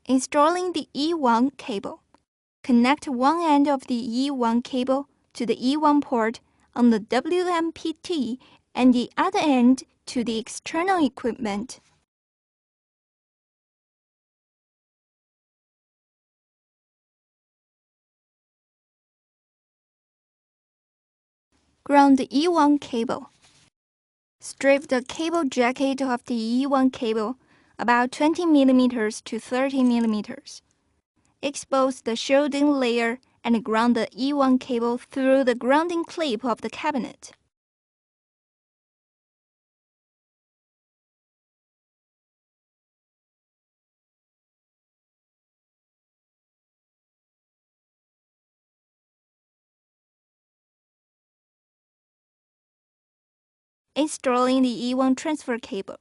Installing the E1 cable. Connect one end of the E1 cable to the E1 port on the WMPT and the other end to the external equipment. Ground the E1 cable. Strip the cable jacket of the E1 cable about 20 mm to 30 mm. Expose the shielding layer and ground the E1 cable through the grounding clip of the cabinet. Installing the E1 transfer cable.